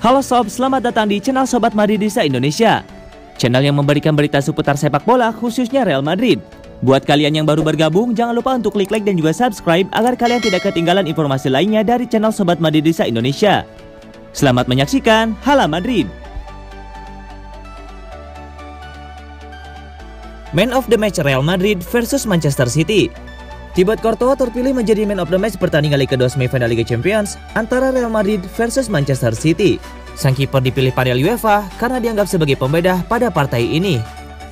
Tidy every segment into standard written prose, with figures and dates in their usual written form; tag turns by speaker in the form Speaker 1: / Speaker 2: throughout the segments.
Speaker 1: Halo sob, selamat datang di channel Sobat Madridista Indonesia. Channel yang memberikan berita seputar sepak bola khususnya Real Madrid. Buat kalian yang baru bergabung, jangan lupa untuk klik like dan juga subscribe agar kalian tidak ketinggalan informasi lainnya dari channel Sobat Madridista Indonesia. Selamat menyaksikan Hala Madrid. Man of the Match Real Madrid versus Manchester City. Thibaut Courtois terpilih menjadi Man of the Match pertandingan Liga 2 semifinal Liga Champions antara Real Madrid versus Manchester City. Sang kiper dipilih panel UEFA karena dianggap sebagai pembeda pada partai ini.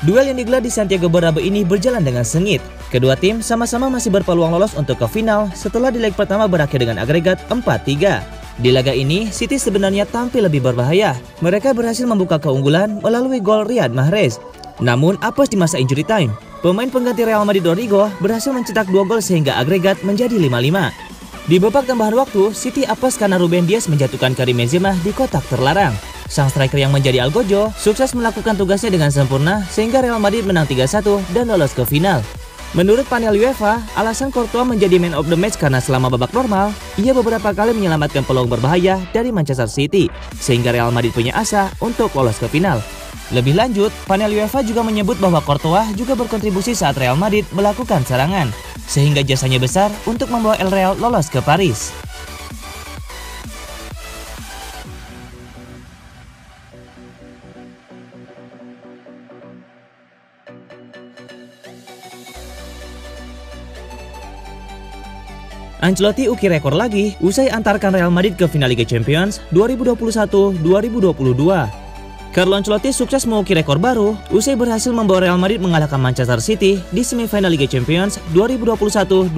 Speaker 1: Duel yang digelar di Santiago Bernabeu ini berjalan dengan sengit. Kedua tim sama-sama masih berpeluang lolos untuk ke final setelah di leg pertama berakhir dengan agregat 4-3. Di laga ini, City sebenarnya tampil lebih berbahaya. Mereka berhasil membuka keunggulan melalui gol Riyad Mahrez. Namun, apes di masa injury time, pemain pengganti Real Madrid Rodrigo berhasil mencetak 2 gol sehingga agregat menjadi 5-5. Di babak tambahan waktu, City apes karena Ruben Dias menjatuhkan Karim Benzema di kotak terlarang. Sang striker yang menjadi Algojo sukses melakukan tugasnya dengan sempurna sehingga Real Madrid menang 3-1 dan lolos ke final. Menurut panel UEFA, alasan Courtois menjadi Man of the Match karena selama babak normal, ia beberapa kali menyelamatkan peluang berbahaya dari Manchester City, sehingga Real Madrid punya asa untuk lolos ke final. Lebih lanjut, panel UEFA juga menyebut bahwa Courtois juga berkontribusi saat Real Madrid melakukan serangan, sehingga jasanya besar untuk membawa El Real lolos ke Paris. Ancelotti ukir rekor lagi usai antarkan Real Madrid ke final Liga Champions 2021-2022. Carlo Ancelotti sukses mengukir rekor baru usai berhasil membawa Real Madrid mengalahkan Manchester City di semifinal Liga Champions 2021-2022.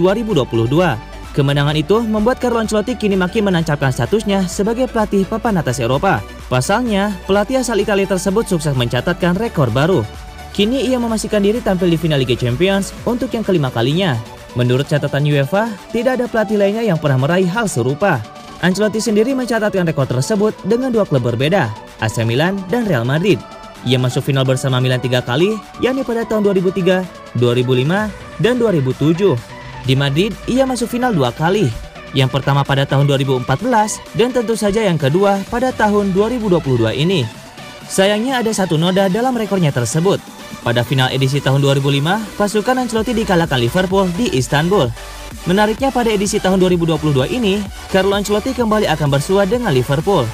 Speaker 1: Kemenangan itu membuat Carlo Ancelotti kini makin menancapkan statusnya sebagai pelatih papan atas Eropa. Pasalnya, pelatih asal Italia tersebut sukses mencatatkan rekor baru. Kini ia memastikan diri tampil di final Liga Champions untuk yang kelima kalinya. Menurut catatan UEFA, tidak ada pelatih lainnya yang pernah meraih hal serupa. Ancelotti sendiri mencatatkan rekor tersebut dengan 2 klub berbeda, AC Milan dan Real Madrid. Ia masuk final bersama Milan 3 kali, yakni pada tahun 2003, 2005, dan 2007. Di Madrid, ia masuk final 2 kali. Yang pertama pada tahun 2014, dan tentu saja yang kedua pada tahun 2022 ini. Sayangnya ada satu noda dalam rekornya tersebut. Pada final edisi tahun 2005, pasukan Ancelotti dikalahkan Liverpool di Istanbul. Menariknya pada edisi tahun 2022 ini, Carlo Ancelotti kembali akan bersua dengan Liverpool.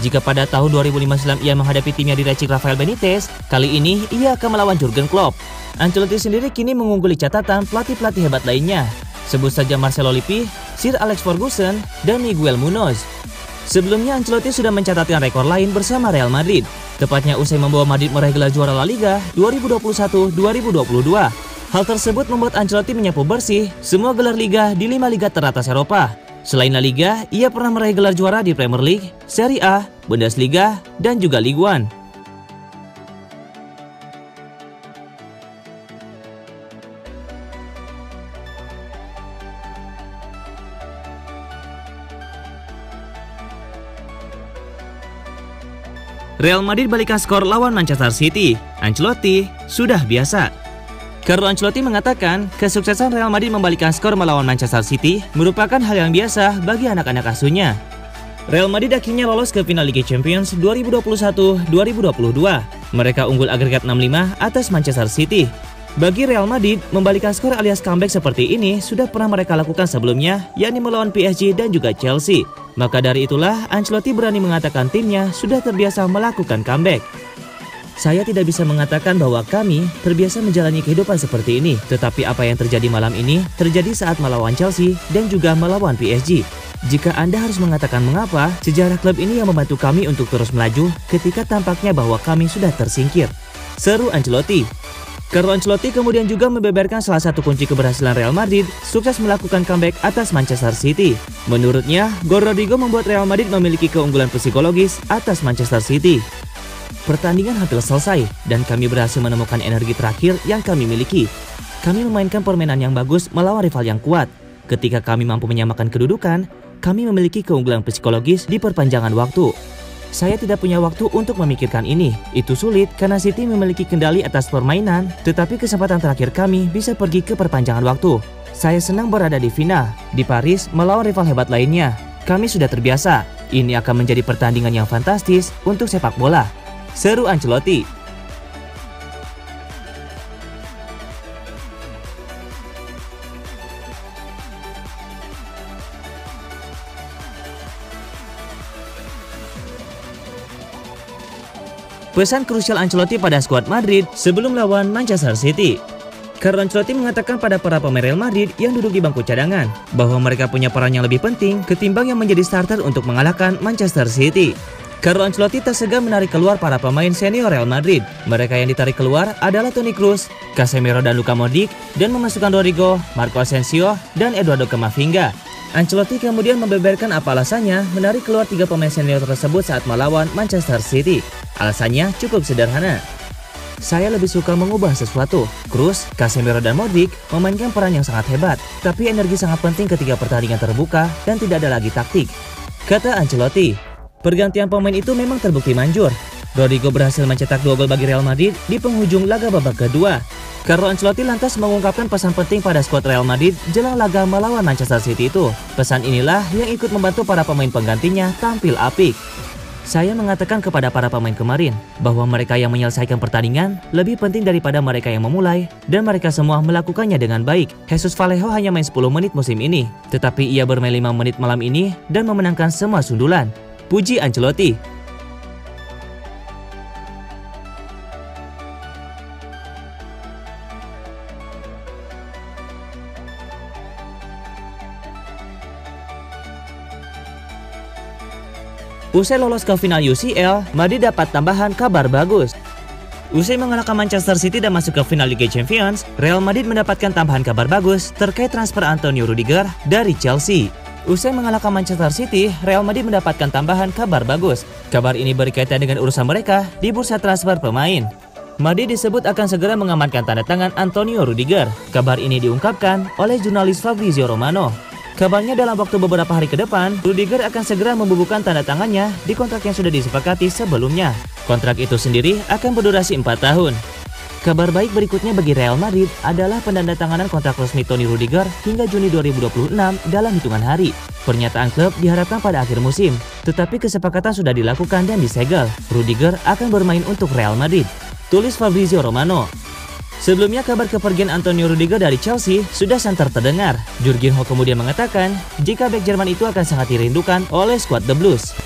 Speaker 1: Jika pada tahun 2005 ia menghadapi timnya diracik Rafael Benitez, kali ini ia akan melawan Jurgen Klopp. Ancelotti sendiri kini mengungguli catatan pelatih-pelatih hebat lainnya. Sebut saja Marcelo Lippi, Sir Alex Ferguson, dan Miguel Munoz. Sebelumnya Ancelotti sudah mencatatkan rekor lain bersama Real Madrid, tepatnya usai membawa Madrid meraih gelar juara La Liga 2021-2022. Hal tersebut membuat Ancelotti menyapu bersih semua gelar liga di 5 liga teratas Eropa. Selain La Liga, ia pernah meraih gelar juara di Premier League, Serie A, Bundesliga, dan juga Ligue 1. Real Madrid balikan skor lawan Manchester City. Ancelotti sudah biasa. Carlo Ancelotti mengatakan kesuksesan Real Madrid membalikkan skor melawan Manchester City merupakan hal yang biasa bagi anak-anak asuhnya. Real Madrid akhirnya lolos ke final Liga Champions 2021-2022. Mereka unggul agregat 6-5 atas Manchester City. Bagi Real Madrid, membalikkan skor alias comeback seperti ini sudah pernah mereka lakukan sebelumnya, yakni melawan PSG dan juga Chelsea. Maka dari itulah Ancelotti berani mengatakan timnya sudah terbiasa melakukan comeback. Saya tidak bisa mengatakan bahwa kami terbiasa menjalani kehidupan seperti ini, tetapi apa yang terjadi malam ini terjadi saat melawan Chelsea dan juga melawan PSG. Jika Anda harus mengatakan mengapa, sejarah klub ini yang membantu kami untuk terus melaju ketika tampaknya bahwa kami sudah tersingkir, seru Ancelotti. Carlo Ancelotti kemudian juga membeberkan salah satu kunci keberhasilan Real Madrid sukses melakukan comeback atas Manchester City. Menurutnya, gol Rodrigo membuat Real Madrid memiliki keunggulan psikologis atas Manchester City. Pertandingan hampir selesai dan kami berhasil menemukan energi terakhir yang kami miliki. Kami memainkan permainan yang bagus melawan rival yang kuat. Ketika kami mampu menyamakan kedudukan, kami memiliki keunggulan psikologis di perpanjangan waktu. Saya tidak punya waktu untuk memikirkan ini. Itu sulit karena City memiliki kendali atas permainan, tetapi kesempatan terakhir kami bisa pergi ke perpanjangan waktu. Saya senang berada di final, di Paris melawan rival hebat lainnya. Kami sudah terbiasa. Ini akan menjadi pertandingan yang fantastis untuk sepak bola, seru Ancelotti. Pesan krusial Ancelotti pada skuad Madrid sebelum lawan Manchester City. Carlo Ancelotti mengatakan pada para pemain Real Madrid yang duduk di bangku cadangan bahwa mereka punya peran yang lebih penting ketimbang yang menjadi starter untuk mengalahkan Manchester City. Carlo Ancelotti tak segan menarik keluar para pemain senior Real Madrid. Mereka yang ditarik keluar adalah Toni Kroos, Casemiro dan Luka Modric, dan memasukkan Rodrigo, Marco Asensio, dan Eduardo Camavinga. Ancelotti kemudian membeberkan apa alasannya menarik keluar 3 pemain senior tersebut saat melawan Manchester City. Alasannya cukup sederhana. Saya lebih suka mengubah sesuatu. Kroos, Casemiro dan Modric memainkan peran yang sangat hebat, tapi energi sangat penting ketika pertandingan terbuka dan tidak ada lagi taktik, kata Ancelotti. Pergantian pemain itu memang terbukti manjur. Rodrigo berhasil mencetak 2 gol bagi Real Madrid di penghujung laga babak kedua. Carlo Ancelotti lantas mengungkapkan pesan penting pada skuad Real Madrid jelang laga melawan Manchester City itu. Pesan inilah yang ikut membantu para pemain penggantinya tampil apik. Saya mengatakan kepada para pemain kemarin bahwa mereka yang menyelesaikan pertandingan lebih penting daripada mereka yang memulai, dan mereka semua melakukannya dengan baik. Jesus Vallejo hanya main 10 menit musim ini, tetapi ia bermain 5 menit malam ini dan memenangkan semua sundulan, puji Ancelotti. Usai lolos ke final UCL, Madrid dapat tambahan kabar bagus. Usai mengalahkan Manchester City dan masuk ke final Liga Champions, Real Madrid mendapatkan tambahan kabar bagus terkait transfer Antonio Rudiger dari Chelsea. Usai mengalahkan Manchester City, Real Madrid mendapatkan tambahan kabar bagus. Kabar ini berkaitan dengan urusan mereka di bursa transfer pemain. Madrid disebut akan segera mengamankan tanda tangan Antonio Rudiger. Kabar ini diungkapkan oleh jurnalis Fabrizio Romano. Kabarnya dalam waktu beberapa hari ke depan, Rudiger akan segera membubuhkan tanda tangannya di kontrak yang sudah disepakati sebelumnya. Kontrak itu sendiri akan berdurasi 4 tahun. Kabar baik berikutnya bagi Real Madrid adalah pendandatanganan kontrak resmi Toni Rudiger hingga Juni 2026 dalam hitungan hari. Pernyataan klub diharapkan pada akhir musim, tetapi kesepakatan sudah dilakukan dan disegel. Rudiger akan bermain untuk Real Madrid, tulis Fabrizio Romano. Sebelumnya kabar kepergian Antonio Rudiger dari Chelsea sudah santer terdengar. Jurgen Klopp kemudian mengatakan jika bek Jerman itu akan sangat dirindukan oleh skuad The Blues.